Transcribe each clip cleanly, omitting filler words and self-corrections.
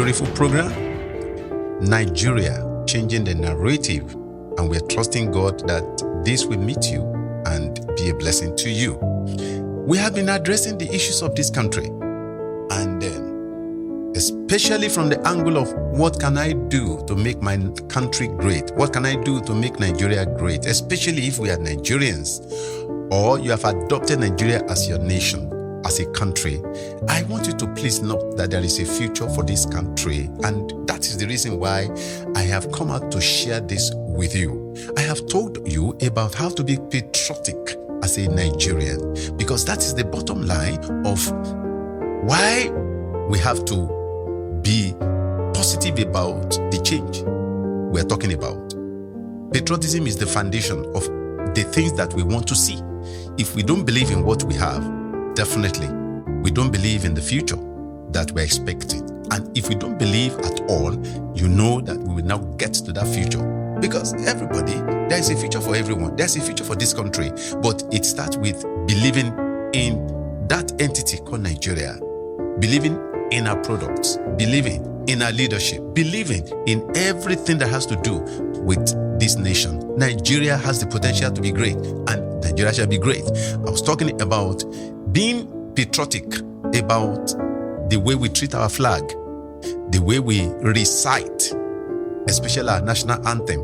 beautiful program, Nigeria, changing the narrative. And we're trusting God that this will meet you and be a blessing to you. We have been addressing the issues of this country, and especially from the angle of what can I do to make my country great? What can I do to make Nigeria great? Especially if we are Nigerians, or you have adopted Nigeria as your nation, as a country. I want you to please note that there is a future for this country, and that is the reason why I have come out to share this with you. I have told you about how to be patriotic as a Nigerian, because that is the bottom line of why we have to be positive about the change we're talking about. Patriotism is the foundation of the things that we want to see. If we don't believe in what we have, definitely we don't believe in the future that we're expecting. And if we don't believe at all, you know that we will now get to that future. Because everybody, there is a future for everyone. There's a future for this country. But it starts with believing in that entity called Nigeria, believing in our products, believing in our leadership, believing in everything that has to do with this nation. Nigeria has the potential to be great, and Nigeria shall be great. I was talking about being patriotic about the way we treat our flag, the way we recite, especially our national anthem.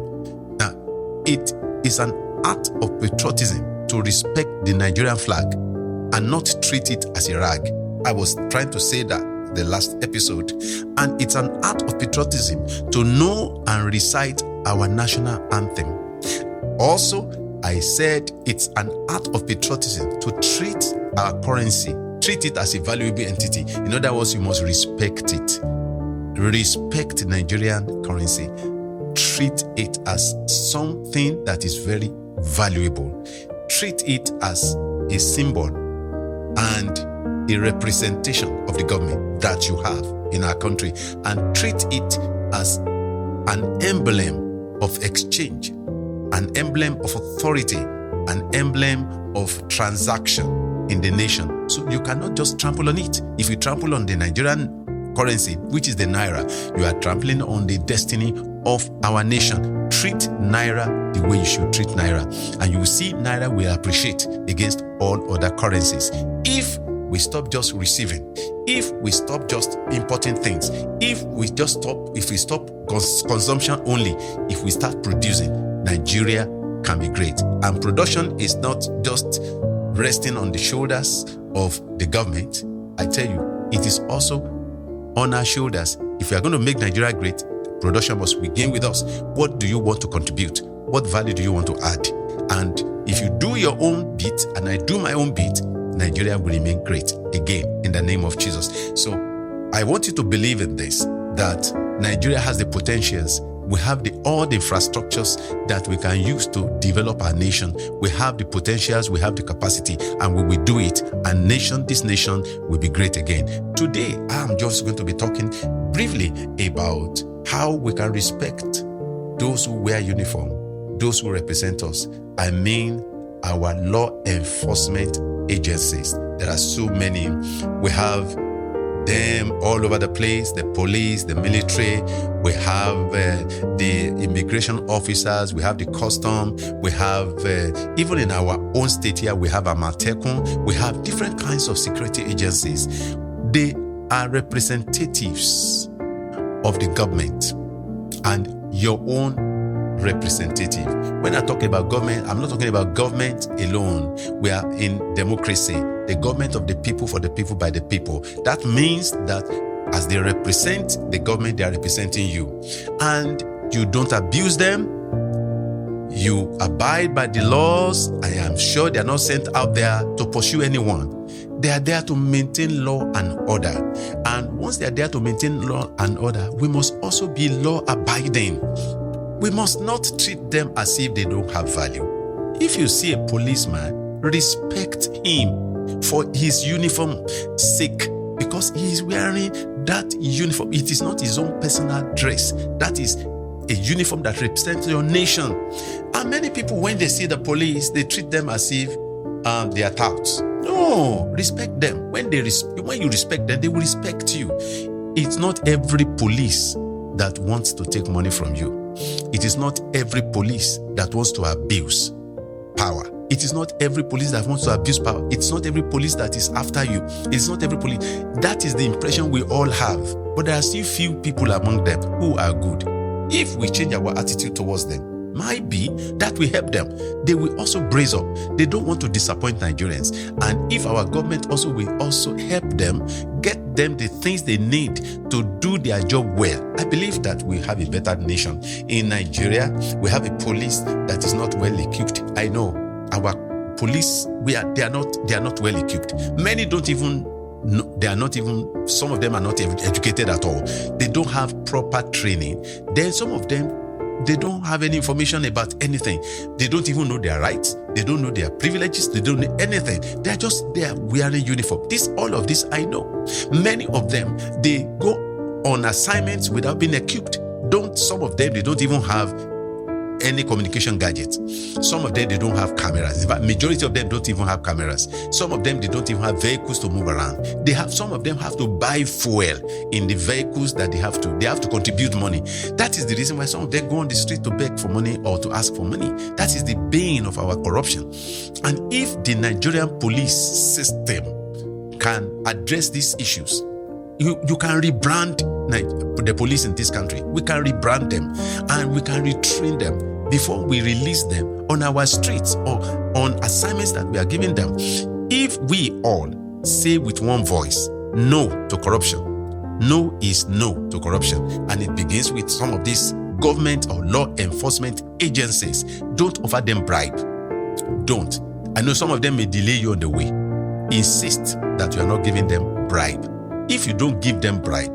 Now, it is an act of patriotism to respect the Nigerian flag and not treat it as a rag. I was trying to say that the last episode. And it's an act of patriotism to know and recite our national anthem. Also, I said it's an act of patriotism to treat our currency, treat it as a valuable entity. In other words, you must respect it. Respect the Nigerian currency. Treat it as something that is very valuable. Treat it as a symbol and a representation of the government that you have in our country, and treat it as an emblem of exchange, an emblem of authority, an emblem of transaction in the nation. So you cannot just trample on it. If you trample on the Nigerian currency, which is the Naira, you are trampling on the destiny of our nation. Treat Naira the way you should treat Naira, and you will see Naira will appreciate against all other currencies. If we stop just receiving, if we stop just importing things, if we stop consumption only, if we start producing, Nigeria can be great. And production is not just resting on the shoulders of the government. I tell you, it is also on our shoulders. If we are going to make Nigeria great, production must begin with us. What do you want to contribute? What value do you want to add? And if you do your own bit and I do my own bit, Nigeria will remain great again in the name of Jesus. So I want you to believe in this, that Nigeria has the potentials. We have all the infrastructures that we can use to develop our nation. We have the potentials, we have the capacity, and we will do it. And this nation will be great again. Today, I'm just going to be talking briefly about how we can respect those who wear uniform, those who represent us. I mean, our law enforcement agencies. There are so many. We have them all over the place, the police, the military, we have the immigration officers, we have the custom, we have, even in our own state here, we have Amatekun, we have different kinds of security agencies. They are representatives of the government and your own representative. When I talk about government, I'm not talking about government alone. We are in democracy, the government of the people, for the people, by the people. That means that as they represent the government, they are representing you. And you don't abuse them. You abide by the laws. I am sure they are not sent out there to pursue anyone. They are there to maintain law and order. And once they are there to maintain law and order, we must also be law-abiding. We must not treat them as if they don't have value. If you see a policeman, respect him for his uniform sake, because he is wearing that uniform. It is not his own personal dress. That is a uniform that represents your nation. And many people, when they see the police, they treat them as if they are touts. No, respect them. When you respect them, they will respect you. It's not every police that wants to take money from you. It is not every police that wants to abuse power. It is not every police that wants to abuse power. It's not every police that is after you. It's not every police. That is the impression we all have. But there are still few people among them who are good. If we change our attitude towards them, might be that will help them. They will also brace up. They don't want to disappoint Nigerians. And if our government also will also help them, get them the things they need to do their job well, I believe that we have a better nation. In Nigeria, we have a police that is not well equipped. I know our police, they are not well equipped. Many don't even know, some of them are not educated at all. They don't have proper training. Then some of them, they don't have any information about anything. They don't even know their rights. They don't know their privileges. They don't know anything. They're just there wearing uniform. All of this I know. Many of them, they go on assignments without being equipped. Some of them, they don't even have any communication gadgets. Some of them, they don't have cameras. In fact, majority of them don't even have cameras. Some of them, they don't even have vehicles to move around. Some of them have to buy fuel in the vehicles that they have to contribute money. That is the reason why some of them go on the street to beg for money or to ask for money. That is the bane of our corruption. And if the Nigerian police system can address these issues, you can rebrand the police in this country. We can rebrand them and we can retrain them before we release them on our streets or on assignments that we are giving them. If we all say with one voice, no to corruption, no is no to corruption, and it begins with some of these government or law enforcement agencies. Don't offer them bribe. Don't. I know some of them may delay you on the way. Insist that you are not giving them bribe. If you don't give them bribe,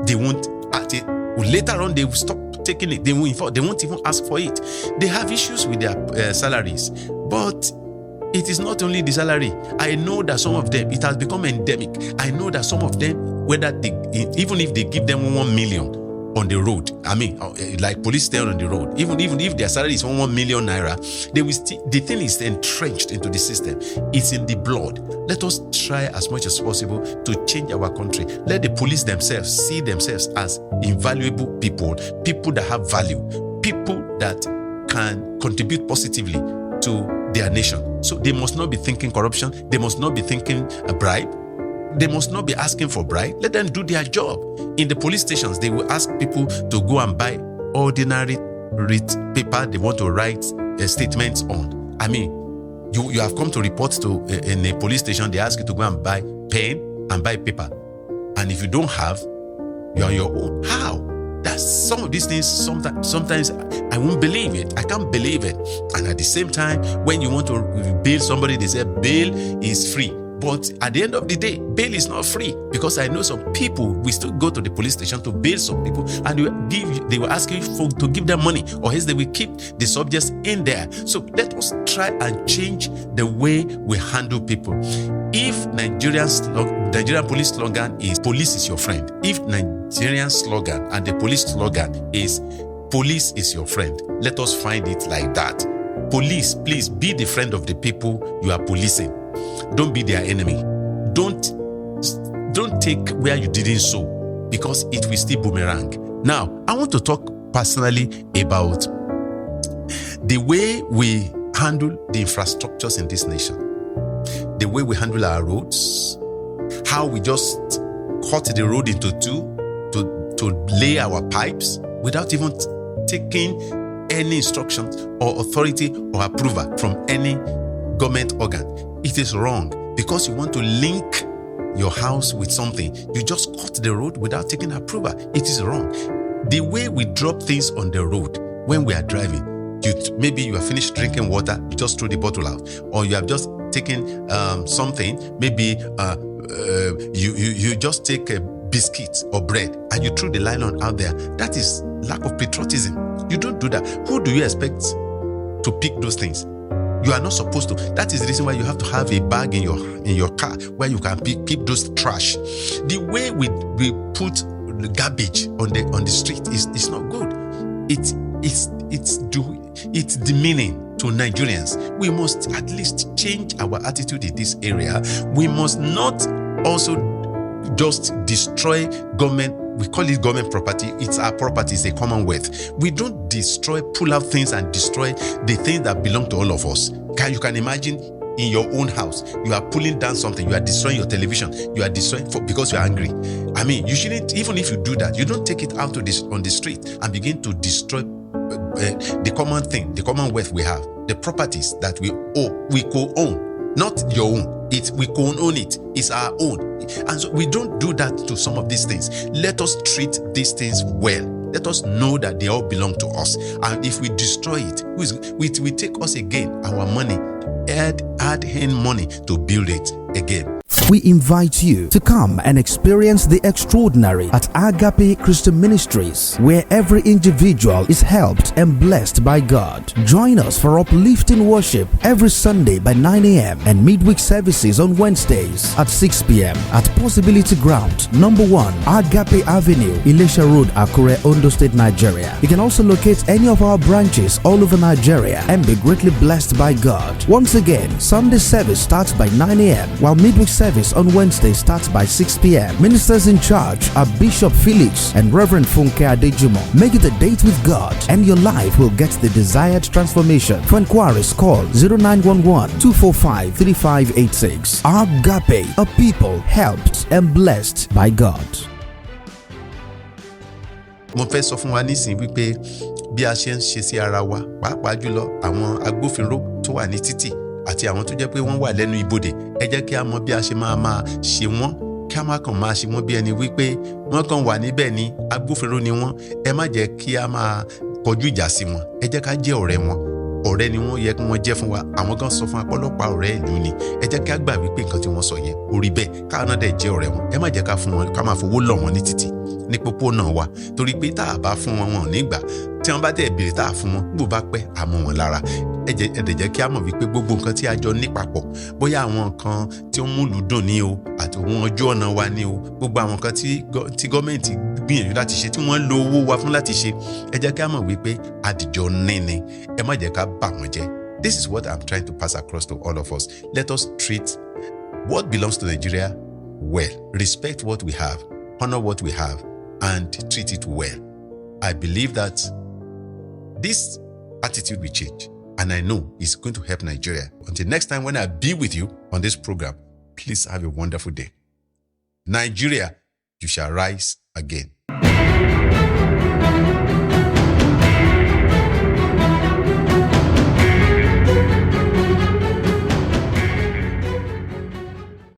they won't act it. Later on, they will stop taking it. They won't even ask for it. They have issues with their salaries. But it is not only the salary. I know that some of them, it has become endemic. I know that some of them, even if they give them 1 million on the road, like police stay on the road, even if their salary is 1 million naira, they will still, the thing is entrenched into the system. It's in the blood. Let us try as much as possible to change our country. Let the police themselves see themselves as invaluable people that have value, people that can contribute positively to their nation. So they must not be thinking corruption. They must not be thinking a bribe. They must not be asking for bribe. Let them do their job. In the police stations, they will ask people to go and buy ordinary paper they want to write statements on. You have come to report to in a police station, they ask you to go and buy pen and buy paper. And if you don't have, you're on your own. How? That's some of these things, sometimes I won't believe it. I can't believe it. And at the same time, when you want to bail somebody, they say bail is free. But at the end of the day, bail is not free, because I know some people, we still go to the police station to bail some people, and they will ask you to give them money, or else they will keep the subjects in there. So let us try and change the way we handle people. If Nigerian police slogan is police is your friend, if Nigerian slogan and the police slogan is police is your friend, let us find it like that. Police, please be the friend of the people you are policing. Don't be their enemy. Don't take where you didn't sow, because it will still boomerang. Now, I want to talk personally about the way we handle the infrastructures in this nation, the way we handle our roads, how we just cut the road into two to lay our pipes without even taking any instructions or authority or approval from any government organ. It is wrong, because you want to link your house with something. You just cut the road without taking approval. It is wrong. The way we drop things on the road when we are driving, maybe you have finished drinking water, you just throw the bottle out, or you have just taken something, maybe you just take a biscuit or bread and you throw the nylon out there. That is lack of patriotism. You don't do that. Who do you expect to pick those things? You are not supposed to. That is the reason why you have to have a bag in your car where you can keep those trash. The way we put the garbage on the street is not good. It's demeaning to Nigerians. We must at least change our attitude in this area. We must not also just destroy government we call it government property. It's our property. It's a commonwealth. We don't destroy, pull out things and destroy the things that belong to all of us. You can imagine in your own house, you are pulling down something, you are destroying your television, you are destroying because you are angry. I mean, you shouldn't, even if you do that, you don't take it out on the street and begin to destroy the common thing, the commonwealth we have, the properties that we co-own, not your own. We co-own it. It's our own. And so we don't do that to some of these things. Let us treat these things well. Let us know that they all belong to us. And if we destroy it, we take us again our money, add in money to build it again. We invite you to come and experience the extraordinary at Agape Christian Ministries, where every individual is helped and blessed by God. Join us for uplifting worship every Sunday by 9 a.m. and midweek services on Wednesdays at 6 p.m. at Possibility Ground, number 1, Agape Avenue, Ilesha Road, Akure, Ondo State, Nigeria. You can also locate any of our branches all over Nigeria and be greatly blessed by God. Once again, Sunday service starts by 9 a.m. while midweek service on Wednesday starts by 6 p.m. Ministers in charge are Bishop Felix and Reverend Felix Adejumo. Make it a date with God and your life will get the desired transformation. For inquiries, call 0911-245-3586. Agape, a people helped and blessed by God. Mo fẹ́ sọ fún wa nísìnyí wípé bí a ṣe ń ṣe sí ara wa, pàápàá jùlọ àwọn agbófinró tó wà ní títì àti àwọn tó jẹ́ pé wọ́n wà lẹ́nu ibodè, ẹ jẹ́ kí a mọ̀ bí a ṣe máa ṣe wọ́n, kí a má kàn máa ṣe wọ́n bí ẹni wípé wọ́n kàn wà níbẹ̀ ni agbófinró ni wọ́n. Ẹ má jẹ́ kí a máa kọjú ìjà sí wọn. Ẹ jẹ́ ká jẹ́ ọ̀rẹ́ wọn. Ọ̀rẹ́ ni wọ́n yẹ kí wọ́n jẹ́ fún wa. Àwọn kan sọ fún apọ́lọpàá ọ̀rẹ́ ìlú ni. Ẹ jẹ́ kí a gbà wípé nǹkan tí wọ́n sọ yẹn orí bẹ́ẹ̀, káwọn náà dẹ̀ jẹ́ ọ̀rẹ́ wọn. Ẹ má jẹ́ ká fún wọn, ká máa fowó lọ̀ wọ́n ní títì ní pópónà wa, torí pé tá a bá fún wọn wọn ò ní gbà. Tí wọ́n bá tẹ̀ béèrè tá a fún wọn, bó bá pẹ́ àmọ́ wọn lára. Ẹ dẹ̀ jẹ́ kí a mọ̀ wípé gbogbo nǹkan tí a jọ ní papọ̀, bóyá àwọn nǹkan tí ó múlù dùn ní o àti òun ọjọ́ ọ̀nà wa ní o, gbogbo àwọn nǹkan tí gọ́ọ̀mẹ̀ntì gbìyànjú láti ṣe tí wọ́n lo owó wa fún láti ṣe, ẹ jẹ́ kí a mọ̀ wípé àdìjọ níní, ẹ má jẹ́ ká bà wọ́n jẹ́. This is what I'm trying to pass across to all of us. Let us treat what belongs to Nigeria well. Respect what we have, honor what we have, and treat it well. I believe that this attitude will change, and I know it's going to help Nigeria. Until next time when I be with you on this program, please have a wonderful day. Nigeria, you shall rise again.